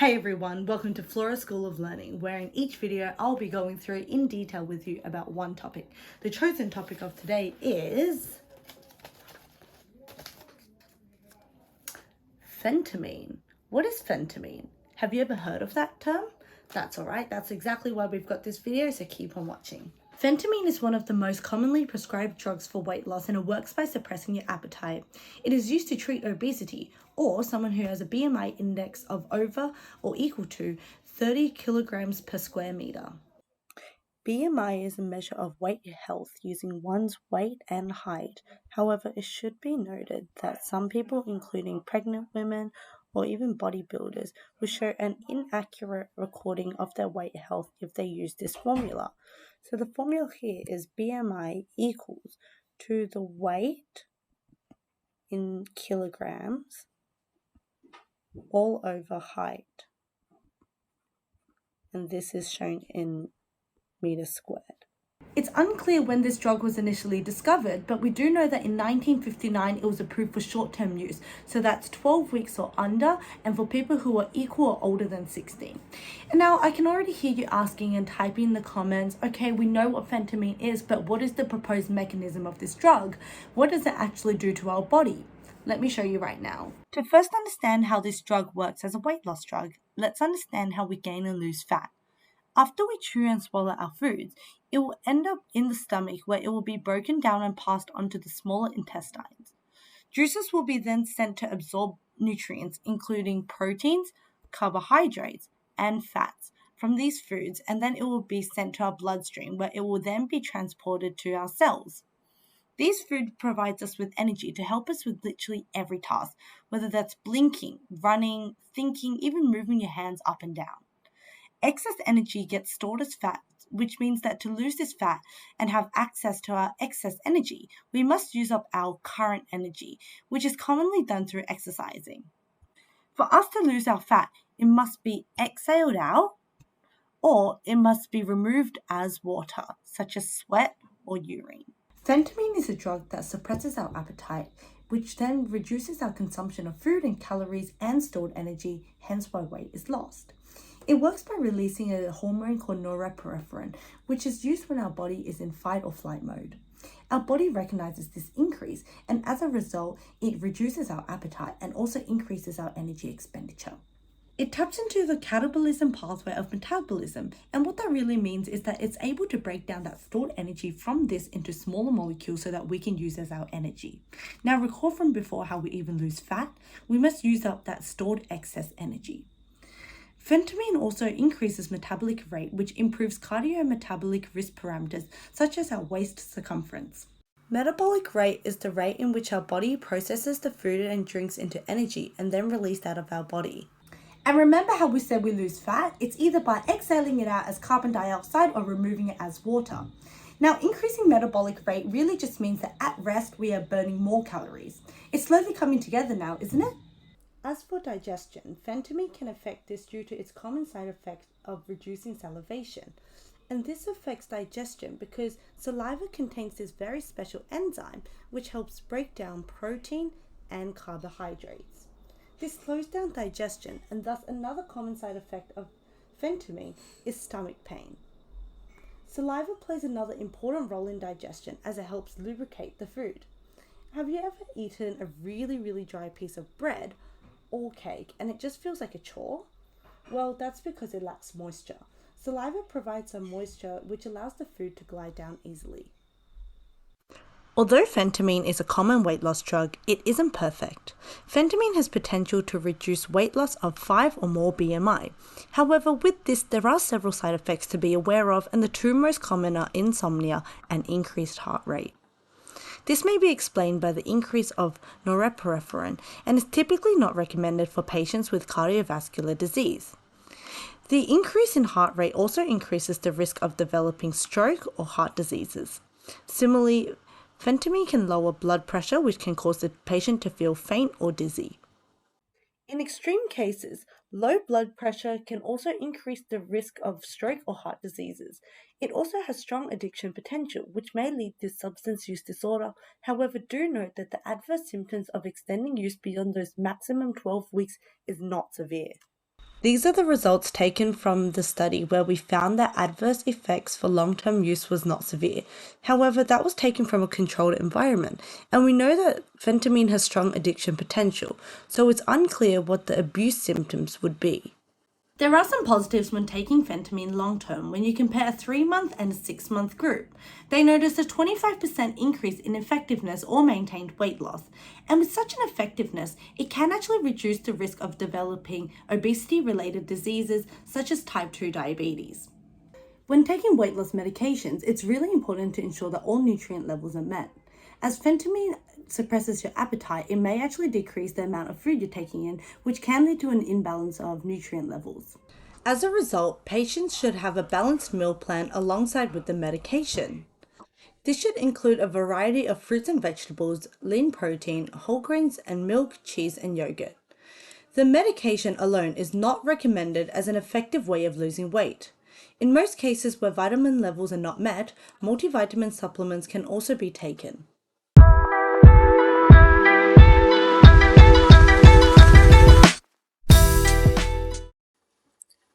Hey everyone, welcome to Flora School of Learning, where in each video I'll be going through in detail with you about one topic. The chosen topic of today is Phentermine. What is Phentermine? Have you ever heard of that term? That's alright, that's exactly why we've got this video, so keep on watching. Phentermine is one of the most commonly prescribed drugs for weight loss, and it works by suppressing your appetite. It is used to treat obesity or someone who has a BMI index of over or equal to 30 kilograms per square meter. BMI is a measure of weight health using one's weight and height. However, it should be noted that some people, including pregnant women or even bodybuilders, will show an inaccurate recording of their weight health if they use this formula. So the formula here is BMI equals to the weight in kilograms all over height. And this is shown in meters squared. It's unclear when this drug was initially discovered, but we do know that in 1959 it was approved for short-term use, so that's 12 weeks or under, and for people who are equal or older than 16. And now I can already hear you asking and typing in the comments, okay, we know what phentermine is, but what is the proposed mechanism of this drug? What does it actually do to our body? Let me show you right now. To first understand how this drug works as a weight loss drug, let's understand how we gain and lose fat. After we chew and swallow our foods, it will end up in the stomach where it will be broken down and passed on to the smaller intestines. Juices will be then sent to absorb nutrients, including proteins, carbohydrates, and fats from these foods, and then it will be sent to our bloodstream where it will then be transported to our cells. These food provides us with energy to help us with literally every task, whether that's blinking, running, thinking, even moving your hands up and down. Excess energy gets stored as fat, which means that to lose this fat and have access to our excess energy, we must use up our current energy, which is commonly done through exercising. For us to lose our fat, it must be exhaled out or it must be removed as water, such as sweat or urine. Phentermine is a drug that suppresses our appetite, which then reduces our consumption of food and calories and stored energy, hence why weight is lost. It works by releasing a hormone called norepinephrine, which is used when our body is in fight or flight mode. Our body recognizes this increase, and as a result, it reduces our appetite and also increases our energy expenditure. It taps into the catabolism pathway of metabolism, and what that really means is that it's able to break down that stored energy from this into smaller molecules so that we can use as our energy. Now recall from before how we even lose fat, we must use up that stored excess energy. Phentermine also increases metabolic rate, which improves cardiometabolic risk parameters such as our waist circumference. Metabolic rate is the rate in which our body processes the food and drinks into energy and then released out of our body. And remember how we said we lose fat? It's either by exhaling it out as carbon dioxide or removing it as water. Now, increasing metabolic rate really just means that at rest we are burning more calories. It's slowly coming together now, isn't it? As for digestion, phentermine can affect this due to its common side effect of reducing salivation. And this affects digestion because saliva contains this very special enzyme which helps break down protein and carbohydrates. This slows down digestion, and thus another common side effect of phentermine is stomach pain. Saliva plays another important role in digestion as it helps lubricate the food. Have you ever eaten a really dry piece of bread or cake and it just feels like a chore? Well, that's because it lacks moisture. Saliva provides some moisture which allows the food to glide down easily. Although phentermine is a common weight loss drug, it isn't perfect. Phentermine has potential to reduce weight loss of 5 or more BMI. However, with this, there are several side effects to be aware of, and the two most common are insomnia and increased heart rate. This may be explained by the increase of norepinephrine and is typically not recommended for patients with cardiovascular disease. The increase in heart rate also increases the risk of developing stroke or heart diseases. Similarly, phentermine can lower blood pressure, which can cause the patient to feel faint or dizzy. In extreme cases, low blood pressure can also increase the risk of stroke or heart diseases. It also has strong addiction potential, which may lead to substance use disorder. However, do note that the adverse symptoms of extending use beyond those maximum 12 weeks is not severe. These are the results taken from the study where we found that adverse effects for long-term use was not severe. However, that was taken from a controlled environment, and we know that phentermine has strong addiction potential, so it's unclear what the abuse symptoms would be. There are some positives when taking phentermine long-term when you compare a 3-month and a 6-month group. They noticed a 25% increase in effectiveness or maintained weight loss. And with such an effectiveness, it can actually reduce the risk of developing obesity-related diseases such as type 2 diabetes. When taking weight loss medications, it's really important to ensure that all nutrient levels are met. As phentermine suppresses your appetite, it may actually decrease the amount of food you're taking in, which can lead to an imbalance of nutrient levels. As a result, patients should have a balanced meal plan alongside with the medication. This should include a variety of fruits and vegetables, lean protein, whole grains, and milk, cheese, and yogurt. The medication alone is not recommended as an effective way of losing weight. In most cases where vitamin levels are not met, multivitamin supplements can also be taken.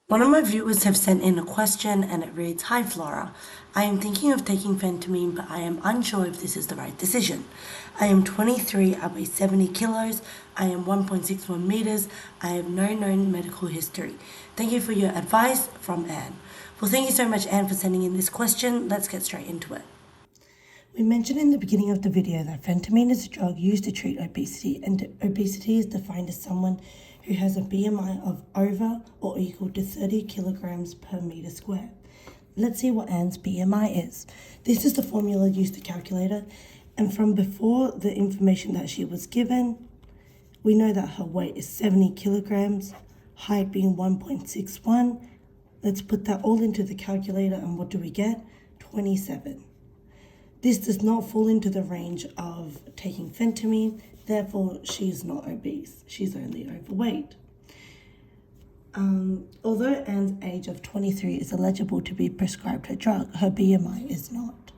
One of my viewers have sent in a question and it reads, "Hi Flora, I am thinking of taking phentermine but I am unsure if this is the right decision. I am 23, I weigh 70 kilos, I am 1.61 meters, I have no known medical history. Thank you for your advice," from Anne. Well, thank you so much, Anne, for sending in this question. Let's get straight into it. We mentioned in the beginning of the video that phentermine is a drug used to treat obesity, and obesity is defined as someone who has a BMI of over or equal to 30 kilograms per meter square. Let's see what Anne's BMI is. This is the formula used to calculate it, and from before the information that she was given, we know that her weight is 70 kilograms, height being 1.61. Let's put that all into the calculator, and what do we get? 27. This does not fall into the range of taking phentermine, therefore she's not obese, she's only overweight. Although Anne's age of 23 is eligible to be prescribed her drug, her BMI is not.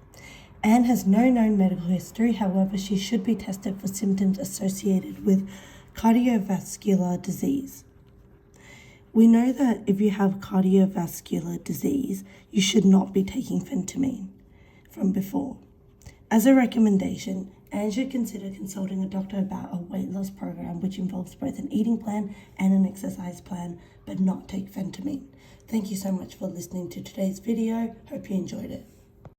Anne has no known medical history, however she should be tested for symptoms associated with cardiovascular disease. We know that if you have cardiovascular disease, you should not be taking phentermine from before. As a recommendation, Anne should consider consulting a doctor about a weight loss program which involves both an eating plan and an exercise plan, but not take phentermine. Thank you so much for listening to today's video. Hope you enjoyed it.